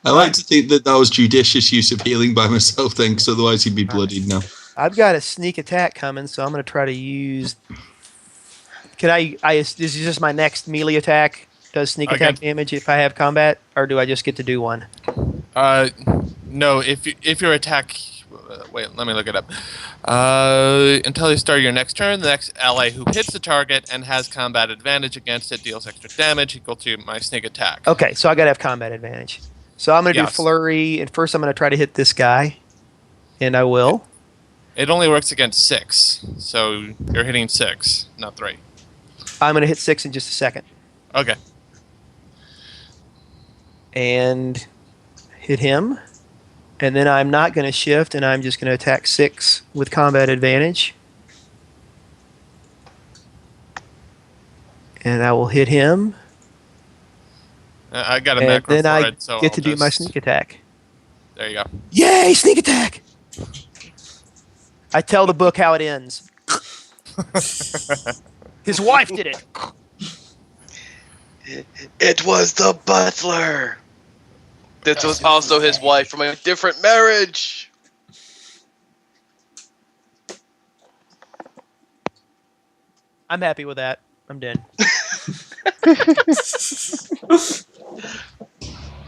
I like to think that was judicious use of healing by myself then, because otherwise he'd be bloodied now. I've got a sneak attack coming, so I'm going to try to use. Can I? This is just my next melee attack. Does sneak attack damage if I have combat, or do I just get to do one? No. If your attack, wait, let me look it up. Until you start your next turn, the next ally who hits the target and has combat advantage against it deals extra damage equal to my sneak attack. Okay, so I got to have combat advantage. So I'm going to do flurry, and first I'm going to try to hit this guy, and I will. It only works against 6, so you're hitting 6, not 3. I'm going to hit 6 in just a second. Okay. And hit him. And then I'm not going to shift, and I'm just going to attack 6 with combat advantage. And I will hit him. I got a and macro then for I it, so get to do my sneak attack. There you go. Yay, sneak attack! I tell the book how it ends. His wife did it. It was the butler. This was also his wife from a different marriage. I'm happy with that. I'm done.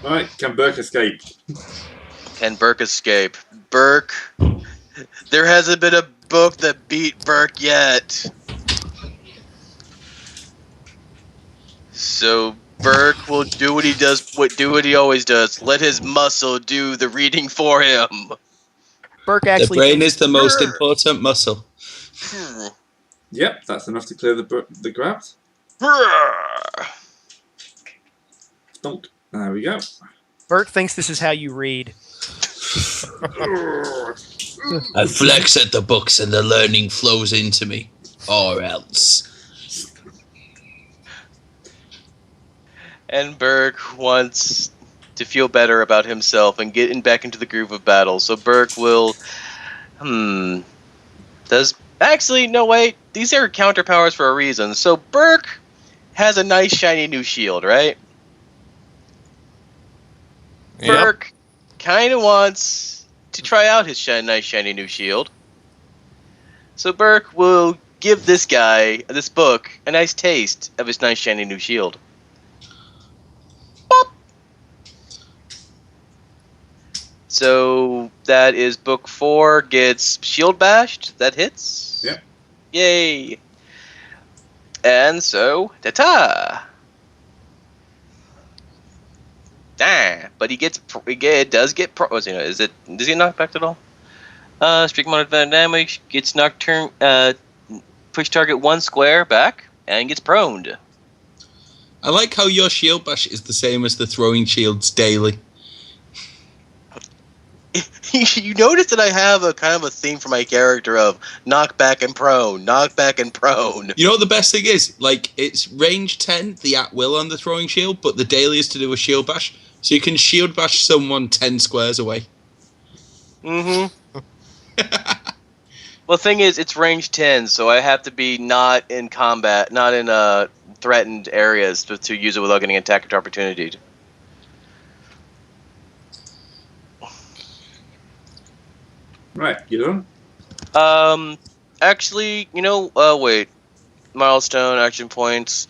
Right, can Burke escape? Can Burke escape? Burke, there hasn't been a book that beat Burke yet. So Burke will do what he does, do what he always does. Let his muscle do the reading for him. Burke actually. The brain is the most important muscle. Yep, that's enough to clear the grabs. Don't. There we go. Burke thinks this is how you read. I flex at the books and the learning flows into me. Or else. And Burke wants to feel better about himself and get back into the groove of battle. So Burke will... Actually, no, wait. These are counter powers for a reason. So Burke has a nice shiny new shield, right? Yep. Burke kind of wants to try out his nice shiny new shield. So Burke will give this book, a nice taste of his nice shiny new shield. Bop. So that is book 4 gets shield bashed. That hits. Yep. Yay. And so, ta-ta. But does get does he knock back at all? Streak mod advantage damage, gets nocturne, push target 1 square back, and gets proned. I like how your shield bash is the same as the throwing shields daily. You notice that I have a kind of a theme for my character of knockback and prone, knockback and prone. You know what the best thing is? Like, it's range 10, the at will on the throwing shield, but the daily is to do a shield bash. So you can shield bash someone 10 squares away. Mm-hmm. Well, the thing is, it's range 10, so I have to be not in combat, not in threatened areas to use it without getting attack opportunity. Right, you done? Actually, wait. Milestone, action points.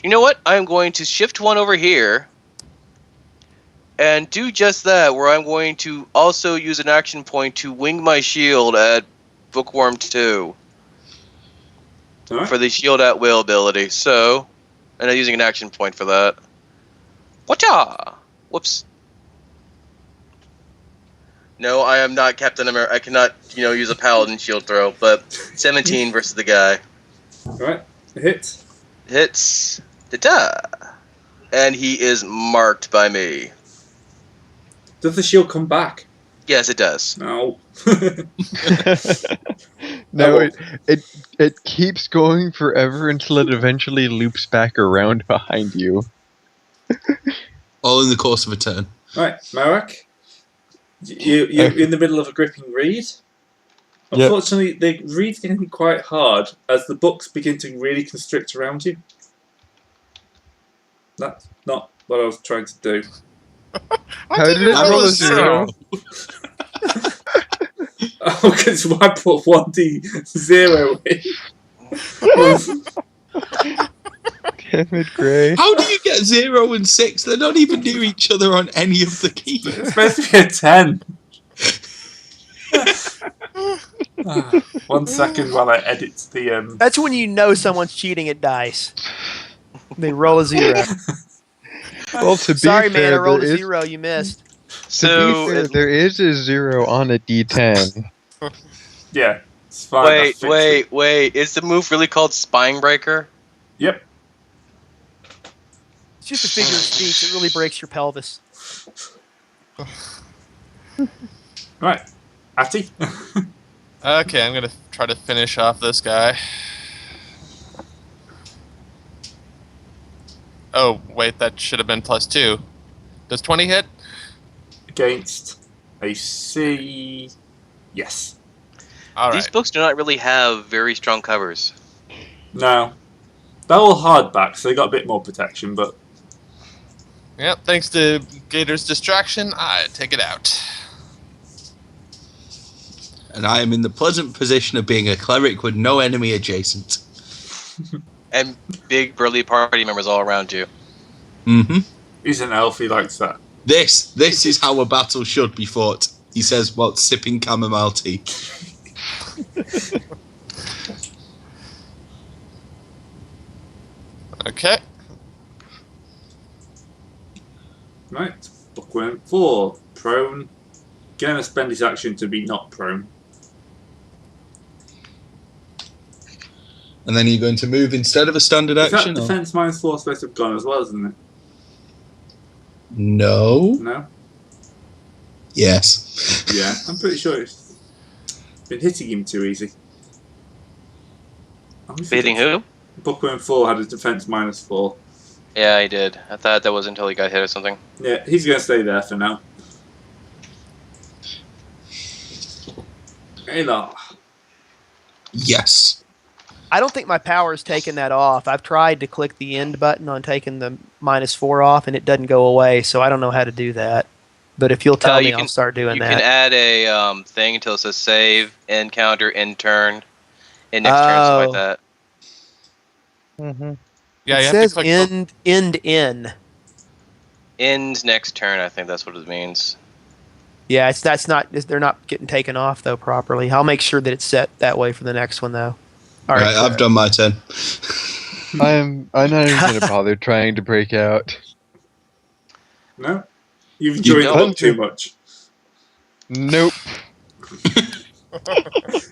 You know what? I'm going to shift 1 over here and do just that, where I'm going to also use an action point to wing my shield at Bookworm 2 for the shield at will ability. So, and I'm using an action point for that. Whatcha? Whoops. No, I am not Captain America. I cannot, use a paladin shield throw, but 17 versus the guy. Alright, hit. Hits. Ta-ta! And he is marked by me. Does the shield come back? Yes, it does. No. No, it keeps going forever until it eventually loops back around behind you. All in the course of a turn. Right, Marek. You're in the middle of a gripping read. Unfortunately, the read's getting quite hard as the books begin to really constrict around you. That's not what I was trying to do. How did it roll a 0? Oh, because I put 1d0 in. Damn it, Gray. How do you get 0 and 6? They're not even near each other on any of the keys. It's supposed to be a 10. 1 second while I edit the. That's when you know someone's cheating at dice. They roll a 0. Well, to be Sorry, fair, man, I rolled a there is- 0. You missed. To be So fair, there is a 0 on a D10. Yeah, it's fine. I fixed it. wait. Is the move really called Spine Breaker? Yep. It's just a figure of speech. It really breaks your pelvis. Right. Atty? Okay, I'm gonna try to finish off this guy. Oh, wait, that should have been +2. Does 20 hit? Against AC. Yes. All These right. books do not really have very strong covers. No. They're all hardback, so they got a bit more protection, but. Yep, thanks to Gator's distraction, I take it out. And I am in the pleasant position of being a cleric with no enemy adjacent. And big burly party members all around you. Mm-hmm. He's an elf, he likes that. This is how a battle should be fought. He says while sipping chamomile tea. Okay. Right. Bookworm 4. Prone. Gonna spend his action to be not prone. And then you're going to move instead of a standard Is that action? or- defense -4 supposed to have gone as well, isn't it? No. No? Yes. Yeah, I'm pretty sure it's been hitting him too easy. Hitting who? Bookworm 4 had a defense -4. Yeah, he did. I thought that was until he got hit or something. Yeah, he's going to stay there for now. Ayla. Yes. I don't think my power's taken that off. I've tried to click the end button on taking the -4 off, and it doesn't go away, so I don't know how to do that. But if you'll tell me, I'll start doing You that. can add a thing until it says save, end counter, end turn, and next turn, stuff like that. Mm-hmm. Yeah, it you have says to click. end in. End next turn, I think that's what it means. Yeah, they're not getting taken off though properly. I'll make sure that it's set that way for the next one though. All Right, I've done my turn. I'm not even gonna bother trying to break out. No? You've enjoyed the don't? book too much. Nope.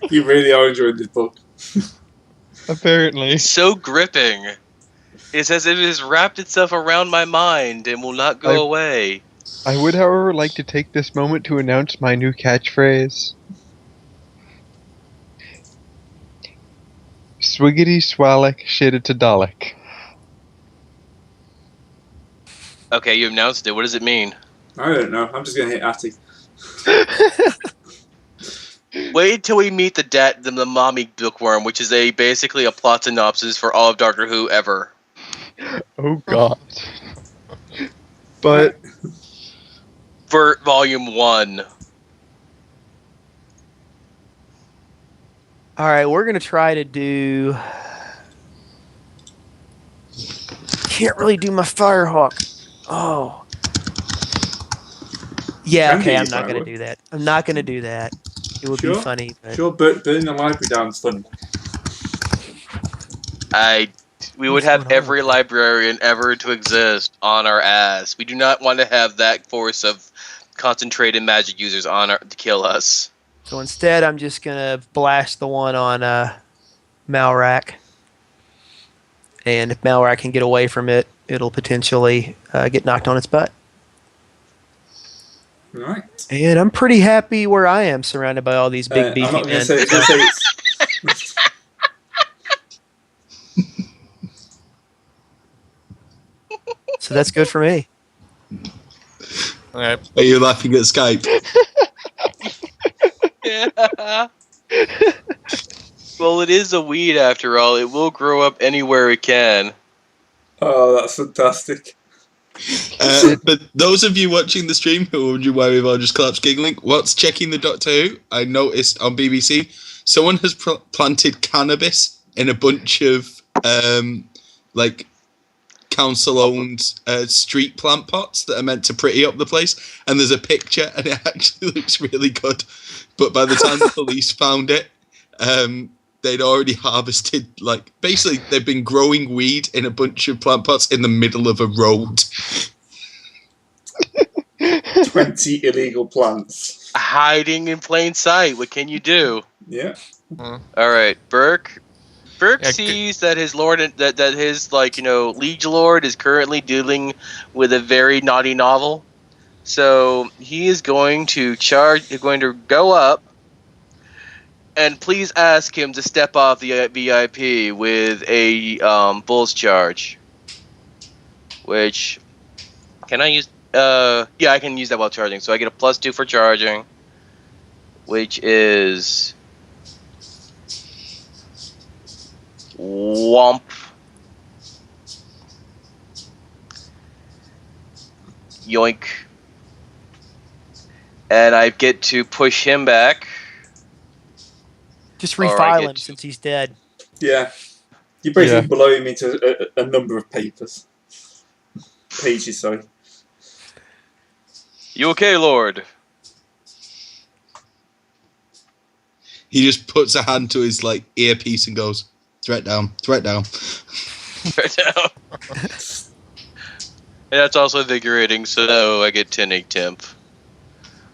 You really are enjoying this book. Apparently. So gripping. It's as if it has wrapped itself around my mind and will not go away. I would, however, like to take this moment to announce my new catchphrase. Swiggity swallick shittita dalek. Okay, you announced it. What does it mean? I don't know. I'm just going to hit Atty. Wait until we meet the mommy bookworm, which is basically a plot synopsis for all of Doctor Who ever. Oh god. But For volume 1. All right, we're gonna try to do. Can't really do my Firehawk. Oh. Yeah. Can Okay, do I'm your not gonna Firehawk. do that. I'm not gonna do that. It would Sure. be funny. But Sure, burning the library down is fun. We would What's have going on? every librarian ever to exist on our ass. We do not want to have that force of concentrated magic users to kill us. So instead, I'm just gonna blast the one on Malrak, and if Malrak can get away from it, it'll potentially get knocked on its butt. Right. And I'm pretty happy where I am, surrounded by all these big I'm beefy not going men. to say it's... So that's good for me. Alright. Are you laughing at Skype? Yeah. Well, it is a weed after all. It will grow up anywhere it can. Oh, that's fantastic. But those of you watching the stream who are wondering why we've all just collapsed giggling, what's checking the Doctor Who? I noticed on BBC, someone has planted cannabis in a bunch of like council-owned street plant pots that are meant to pretty up the place, and there's a picture, and it actually looks really good. But by the time the police found it, they'd already harvested, like, basically they've been growing weed in a bunch of plant pots in the middle of a road. 20 illegal plants. Hiding in plain sight. What can you do? Yeah. All right, Burke. Burke sees that his lord, that his liege lord is currently dealing with a very naughty novel, so he is going to go up, and please ask him to step off the VIP with a bull's charge. Which can I use? Yeah, I can use that while charging. So I get a +2 for charging, which is womp. Yoink. And I get to push him back. Just refile him since he's dead. Yeah. You're basically below him into a number of pages, sorry. You okay, Lord? He just puts a hand to his earpiece and goes, "Threat down, threat down." Right now. And that's also invigorating, so I get 10 temp.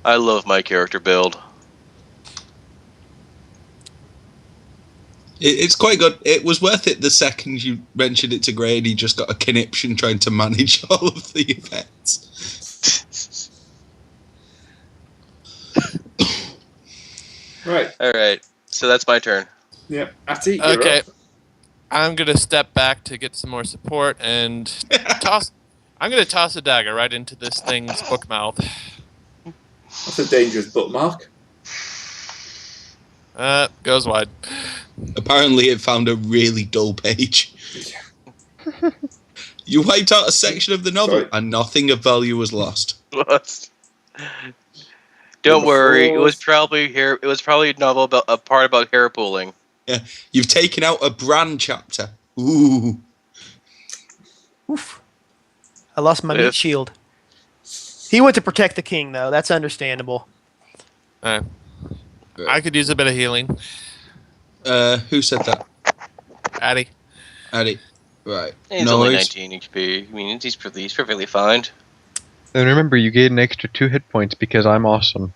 I love my character build. It's quite good. It was worth it the second you mentioned it to Gray, and he just got a conniption trying to manage all of the effects. Right. All right. So that's my turn. Yeah. Atty, you're Okay. up. I'm going to step back to get some more support and toss. I'm going to toss a dagger right into this thing's book mouth. That's a dangerous bookmark. Goes wide. Apparently, it found a really dull page. You wiped out a section of the novel, Sorry. and nothing of value was lost. Don't Number worry. 4. It was probably hair. It was probably a novel about a part about hair pulling. Yeah, you've taken out a Bran chapter. Ooh. Oof. I lost my meat shield. He went to protect the king, though. That's understandable. I could use a bit of healing. Who said that? Addy. Addy. Right. He's No only worries. 19 HP. I mean, he's perfectly fine. And remember, you gain an extra 2 hit points because I'm awesome.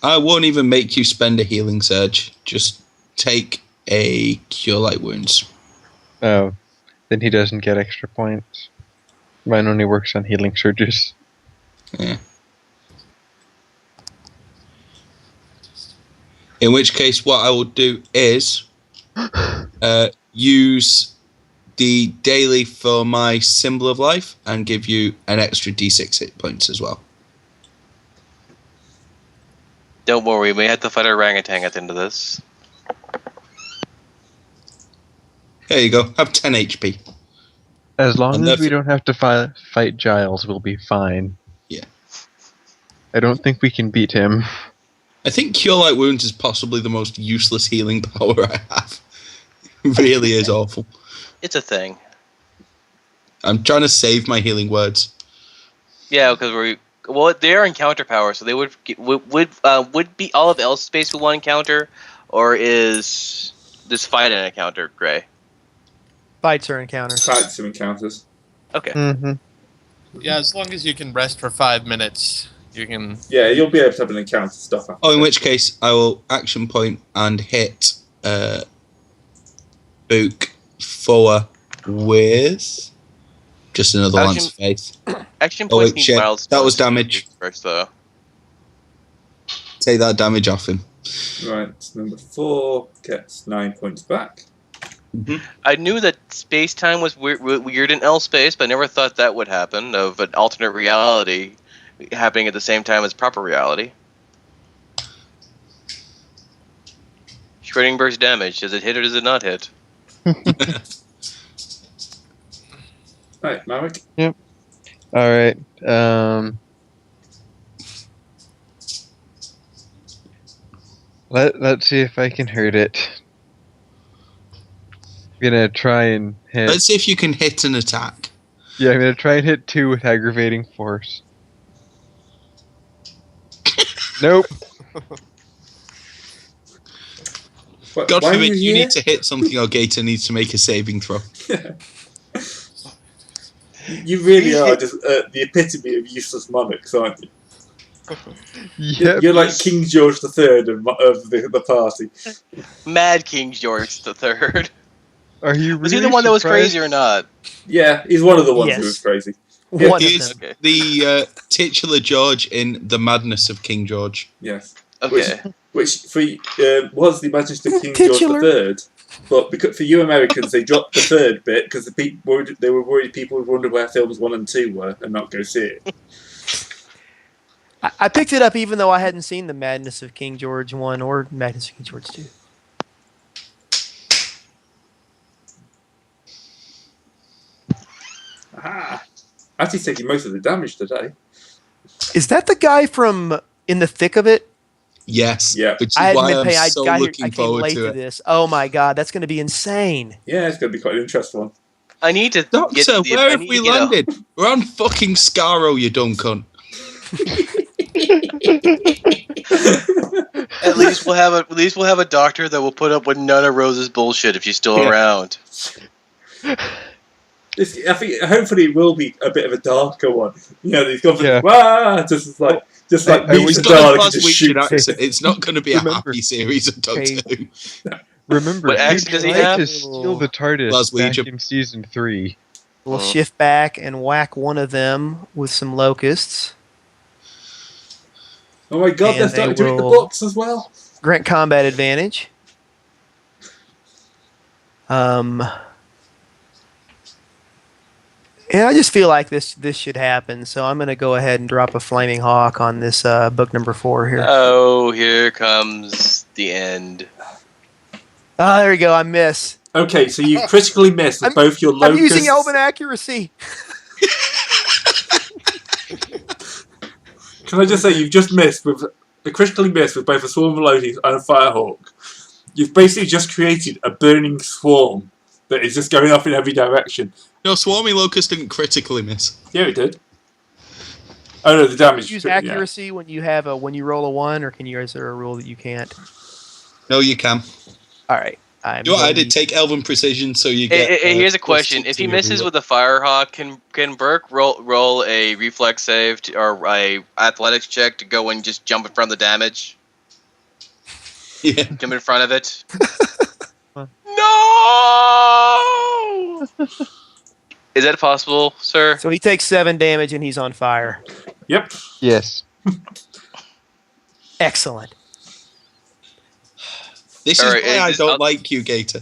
I won't even make you spend a healing surge. Just take a Cure Light Wounds. Oh, then he doesn't get extra points. Mine only works on healing surges. Yeah. In which case, what I will do is use the daily for my Symbol of Life and give you an extra D6 hit points as well. Don't worry. We may have to fight a orangutan at the end of this. There you go. Have 10 HP. As long And as we that's- don't have to fight Giles, we'll be fine. Yeah. I don't think we can beat him. I think Cure Light Wounds is possibly the most useless healing power I have. It really is awful. It's a thing. I'm trying to save my healing words. Yeah, because they are encounter power, so they would be all of L space with one encounter, or is this fight an encounter, Gray? Fights or encounters. Fights some encounters. Okay. Mm-hmm. Yeah, as long as you can rest for 5 minutes, you can. Yeah, you'll be able to have an encounter stuff after. Oh, in which case, I will action point and hit Book 4 with just another Action- Lance of Faith. Action Oh, points wait, need shit. mild That was spells damage. First, though. Take that damage off him. Right, number 4 gets 9 points back. I knew that space time was weird in L space, but I never thought that would happen. Of an alternate reality happening at the same time as proper reality. Shredding burst damage. Does it hit or does it not hit? Right, Marek. All right. Let's see if I can hurt it. I'm gonna try and hit. Let's see if you can hit an attack. Yeah, I'm gonna try and hit 2 with aggravating force. Nope. God Why are forbid you here? need to hit something or Gator needs to make a saving throw. You really are just the epitome of useless monarchs, aren't you? Yep. You're like King George III of the party. Mad King George III. Are you really Was he the one that was surprised? crazy or not? Yeah, he's one of the ones Yes. who was crazy. One of He's them. Okay. the titular George in The Madness of King George. Yes. Okay. Which for was the Majesty of King Titular. George III, but because for you Americans they dropped the third bit because they were worried people would wonder where films 1 and 2 were and not go see it. I picked it up even though I hadn't seen The Madness of King George 1 or Madness of King George 2. Aha! Actually taking most of the damage today. Is that the guy from In the Thick of It? Yes. Yeah. Which is I hadn't why been I'm paying. I so got here. looking I came forward late to to it. this. Oh my god, that's going to be insane. Yeah, it's going to be quite an interesting one. I need to Doctor, get the. where I have need we to get a- landed? We're on fucking Scarrow, you dumb cunt. At least we'll have a doctor that will put up with none of Rose's bullshit if she's still Yeah. around. I think hopefully it will be a bit of a darker one. You know, he's gone for Yeah. just like I meets was the He's got a Dalek and just Glaswegian shoots. accent. It's not going to be a Remember- happy series of Doctor Okay. Who. Remember, What he accent does he tried have? to steal the TARDIS Glaswegian. back in season 3. We'll Oh. shift back and whack one of them with some locusts. Oh my god, And they're starting they to eat the will- books as well. Grant combat advantage. Yeah, I just feel like this should happen, so I'm going to go ahead and drop a Flaming Hawk on this book number 4 here. Oh, here comes the end. Oh, there we go. I miss. Okay, so you've critically missed with both your I'm locusts. using Elven accuracy. Can I just say you've just missed with critically missed with both a swarm of locusts and a firehawk. You've basically just created a burning swarm that is just going off in every direction. No, Swarmy Locust didn't critically miss. Yeah, it did. Oh no, the damage. Use yeah. accuracy when you have when you roll a 1, or is there a rule that you can't? No, you can. All right. You know what I did? Take Elven Precision so you get... Here's a plus question: 2 if he to misses every with a Firehawk, can Burke roll a reflex save or a athletics check to go and just jump in front of the damage? Yeah. Jump in front of it. No! Is that possible, sir? So he takes 7 damage and he's on fire. Yep. Yes. Excellent. This All is right, why I is- don't like you, Gator.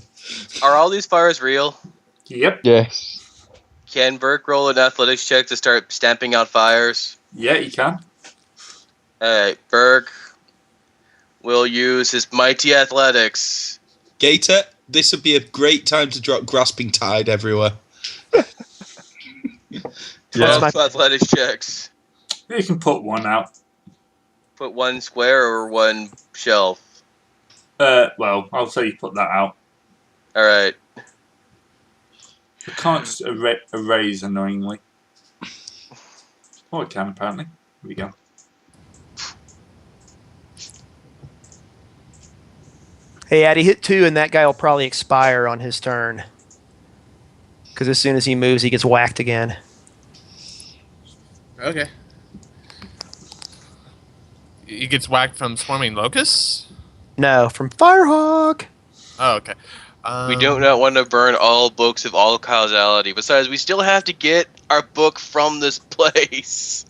Are all these fires real? Yep. Yes. Can Burke roll an athletics check to start stamping out fires? Yeah, you can. Alright, Burke will use his mighty athletics. Gator, this would be a great time to drop Grasping Tide everywhere. Yeah. 12 athletics checks. You can put one out. Put one square or one shelf. Well, I'll say you put that out. Alright. You can't just erase annoyingly. Oh, it can apparently. Here we go. Hey, Addy, hit 2, and that guy will probably expire on his turn. Because as soon as he moves, he gets whacked again. Okay. He gets whacked from swarming locusts? No, from Firehawk. Oh, okay. We do not want to burn all books of all causality. Besides, we still have to get our book from this place.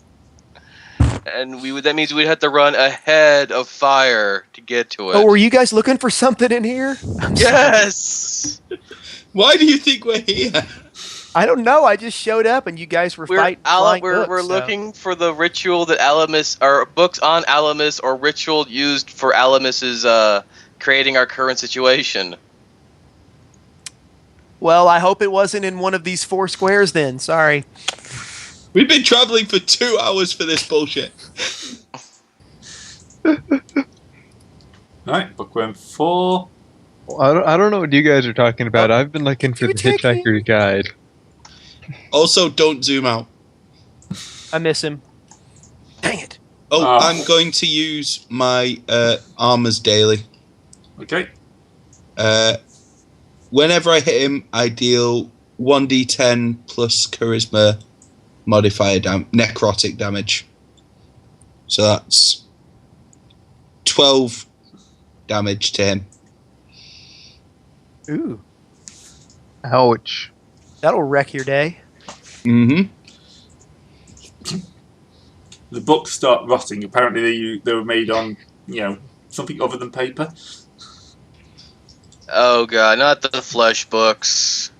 And that means we'd have to run ahead of fire to get to it. Oh, were you guys looking for something in here? Yes! Why do you think we're here? I don't know. I just showed up, and you guys were fighting. flying books, We're so- looking for the ritual that Alamus, or books on Alamus, or ritual used for Alamus's creating our current situation. Well, I hope it wasn't in one of these 4 squares then. Sorry. We've been traveling for 2 hours for this bullshit. Right, bookworm 4. I don't know what you guys are talking about. I've been looking for the Hitchhiker's Guide. Also, don't zoom out. I miss him. Dang it. Oh, I'm going to use my armors daily. Okay. Whenever I hit him, I deal 1d10 plus charisma modifier necrotic damage. So that's 12 damage to him. Ooh. Ouch. That'll wreck your day. Mm-hmm. The books start rotting. Apparently they were made on, something other than paper. Oh god, not the flesh books.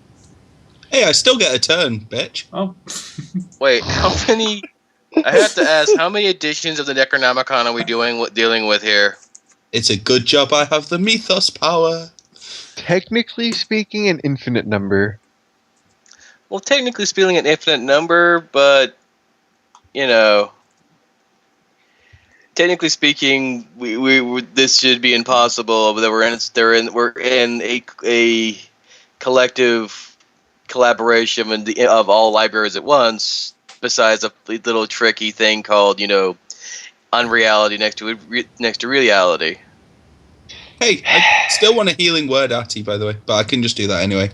Hey, I still get a turn, bitch. Oh. Wait, how many? I have to ask, how many editions of the Necronomicon are we dealing with here? It's a good job I have the mythos power. Technically speaking, an infinite number. Well, technically speaking, an infinite number, but technically speaking, we this should be impossible. But we're in a collective collaboration of all libraries at once. Besides a little tricky thing called unreality next to reality. Hey, I still want a healing word, Artie, by the way, but I can just do that anyway.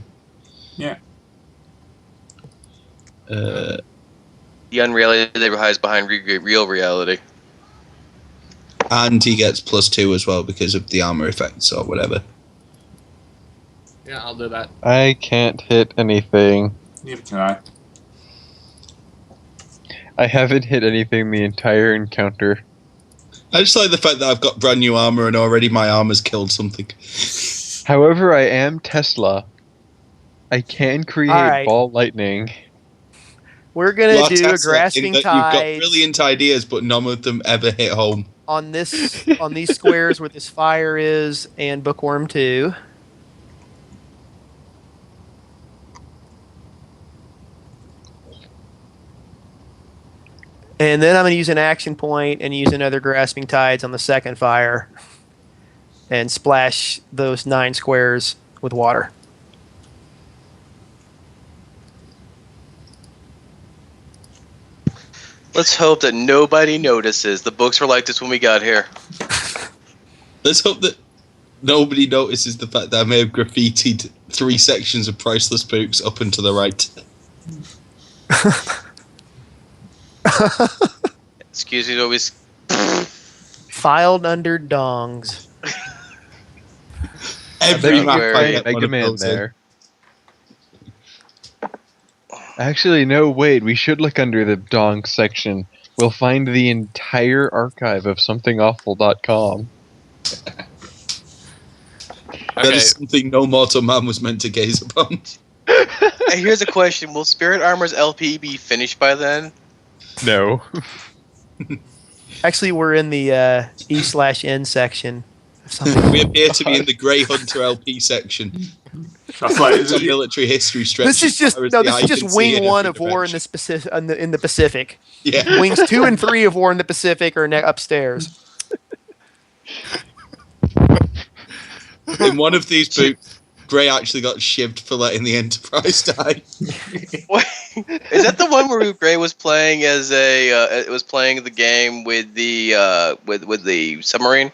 Yeah. The unreality that hides behind real reality. And he gets +2 as well because of the armor effects or whatever. Yeah, I'll do that. I can't hit anything. Neither can I. I haven't hit anything the entire encounter. I just like the fact that I've got brand new armor and already my armor's killed something. However, I am Tesla. I can create ball lightning. We're gonna You are do Tesla a grasping in that You've got tide brilliant ideas, but none of them ever hit home. on these squares where this fire is, and Bookworm 2. And then I'm going to use an action point and use another grasping tides on the second fire and splash those 9 squares with water. Let's hope that nobody notices. The books were like this when we got here. Let's hope that nobody notices the fact that I may have graffitied 3 sections of Priceless Books up and to the right. Excuse me, always. Filed under dongs. Every bet map you I could get Mega one of Man those in. there. Actually, no, wait. We should look under the dong section. We'll find the entire archive of somethingawful.com. That is something no mortal man was meant to gaze upon. Hey, here's a question: will Spirit Armor's LP be finished by then? No. Actually, we're in the E/N section. We appear to be in the Grey Hunter LP section. That's like It's a military history stretch. This is just as far as the eye can see wing in 1 every of War in direction. in the Pacific. Yeah. Wings 2 and 3 of War in the Pacific are upstairs. In one of these books, Grey actually got shivved for letting the Enterprise die. Wait, is that the one where Gray was playing as playing the game with the with the submarine?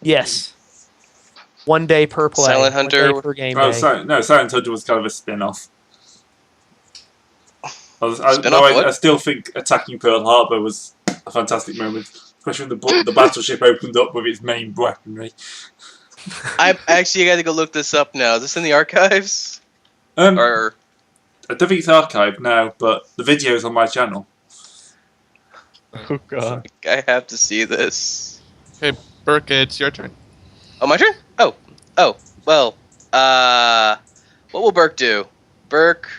Yes. 1 day per play. Silent 1 Hunter. day per game Oh, day. Silent Hunter was kind of a spin-off. Spin-off what? I still think attacking Pearl Harbor was a fantastic moment, especially when the battleship opened up with its main weaponry. I actually got to go look this up now. Is this in the archives? Or I don't think it's archived now, but the video's on my channel. Oh, God. I have to see this. Okay, Burke, it's your turn. Oh, my turn? Oh. Well, what will Burke do? Burke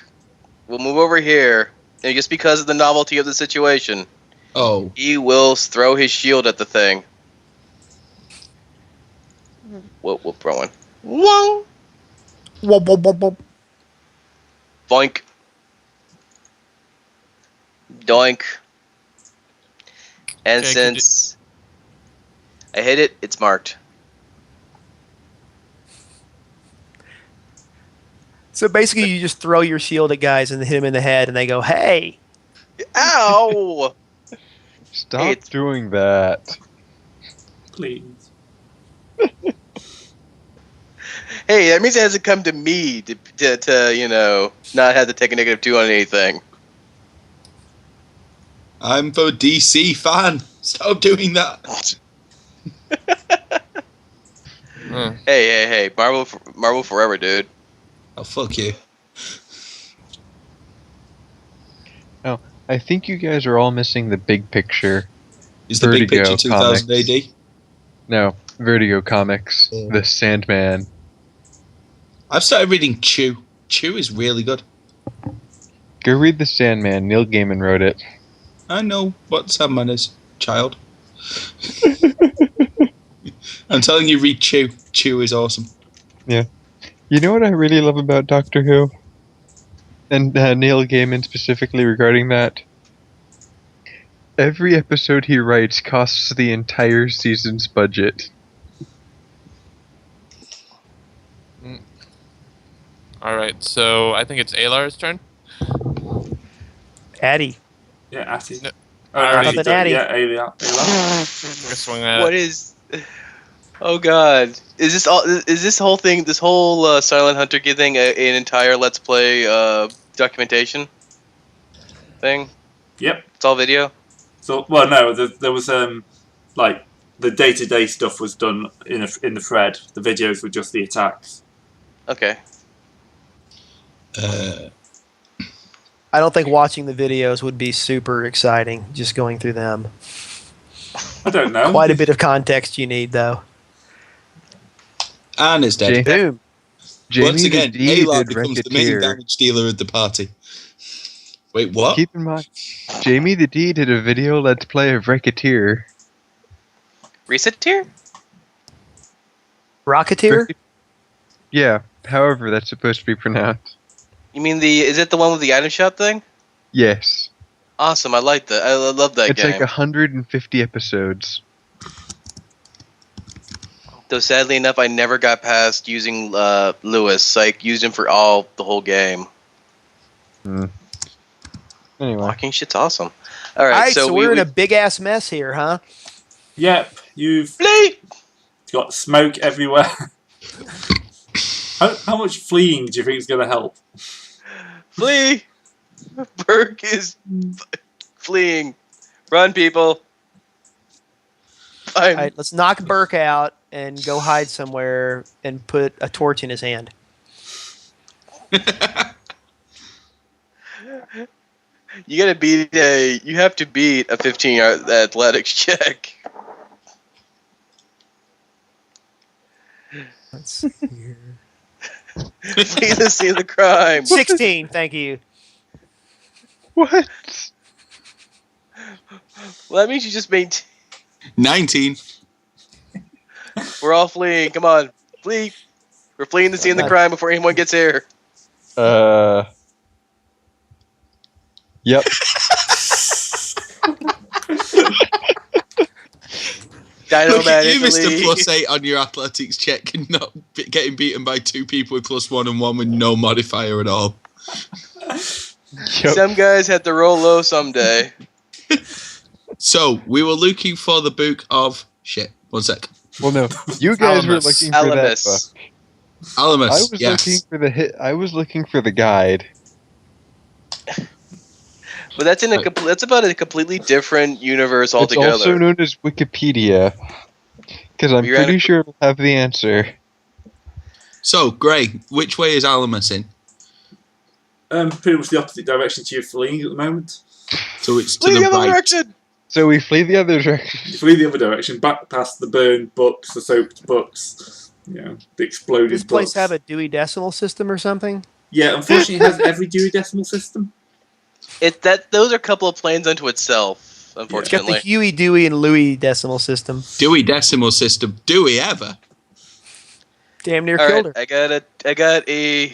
will move over here, and just because of the novelty of the situation, Oh. he will throw his shield at the thing. We'll throw one. Whoa! Whoop, whoop, whoop, whoop. Boink. Doink. And Okay, since I hit it, it's marked. So basically, you just throw your shield at guys and hit them in the head, and they go, "Hey!" Ow! Stop Hey, it's- doing that. Please. Hey, that means it hasn't come to me to you know, not have to take a -2 on anything. I'm the DC fan. Stop doing that. Hey, Marvel forever, dude. Oh, fuck you. I think you guys are all missing the big picture. Is the big Vertigo picture 2000 comics. AD? No, Vertigo Comics, Yeah. The Sandman. I've started reading Chew. Chew is really good. Go read The Sandman. Neil Gaiman wrote it. I know what Sandman is, child. I'm telling you, read Chew. Chew is awesome. You know what I really love about Doctor Who? And Neil Gaiman specifically regarding that? Every episode he writes costs the entire season's budget. All right, so I think it's Alar's turn. Addy. Yeah, Atty. No, Oh, I already- Atty, Nothing, Atty. yeah, Ayla. Guess swing at What is? Oh God! Is this all? Is this whole thing? This whole Silent Hunter thing an entire Let's Play documentation thing? Yep. It's all video. So, well, no, there was like the day-to-day stuff was done in the thread. The videos were just the attacks. Okay. I don't think watching the videos would be super exciting. Just going through them. I don't know. Quite a bit of context you need, though. And it's dead. Boom. Jamie Once again, the D Ayla did becomes the main Racketeer. damage dealer of the party. Wait, what? Keep in mind, Jamie the D did a video let's play of Racketeer. Reset tier? Rocketeer? Yeah, however that's supposed to be pronounced. You mean is it the one with the item shop thing? Yes. Awesome, I like that. I love that It's game. like 150 episodes. Though sadly enough, I never got past using Lewis. Like used him for the whole game. Anyway. Walking shit's awesome. All All right, right, so we're in we a big ass mess here, huh? Yep, you've flee. got smoke everywhere. How much fleeing do you think is going to help? Flee. Burke is fleeing. Run, people. All right, let's knock Burke out and go hide somewhere and put a torch in his hand. You have to beat a 15-yard athletics check. Let's see here. Flee the scene of the crime. 16, thank you. What? Well, that means you just made. 19. We're all fleeing. Come on, flee. We're fleeing the scene of the crime before anyone gets here. Yep. Dino Look Man at you, is the Mr. lead. +8 on your athletics check and not getting beaten by two people with +1 and one with no modifier at all. Yep. Some guys have to roll low someday. So, we were looking for the book of... Shit, one sec. Well, no, you guys were Alamus. looking for that Alamus. book. Alamus, I was yes. looking for the hit. I was looking for the guide. But that's that's about a completely different universe It's altogether. also known as Wikipedia, because I'm You're pretty at- sure it'll have the answer. So, Gray, which way is Alamus in? Pretty much the opposite direction to you fleeing at the moment. So it's to Flee the the other right. direction. So we flee the other direction. You flee the other direction, back past the burned books, the soaked books, the exploded Does this place books. have a Dewey Decimal System or something? Yeah, unfortunately, it has every Dewey Decimal System. Those are a couple of planes unto itself. It's got Unfortunately, the Huey, Dewey, and Louie Decimal System. Dewey Decimal System. Do we ever? Damn near All killed right, her. I got a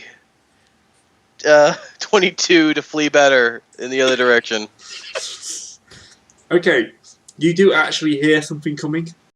22 to flee better in the other direction. Okay, you do actually hear something coming.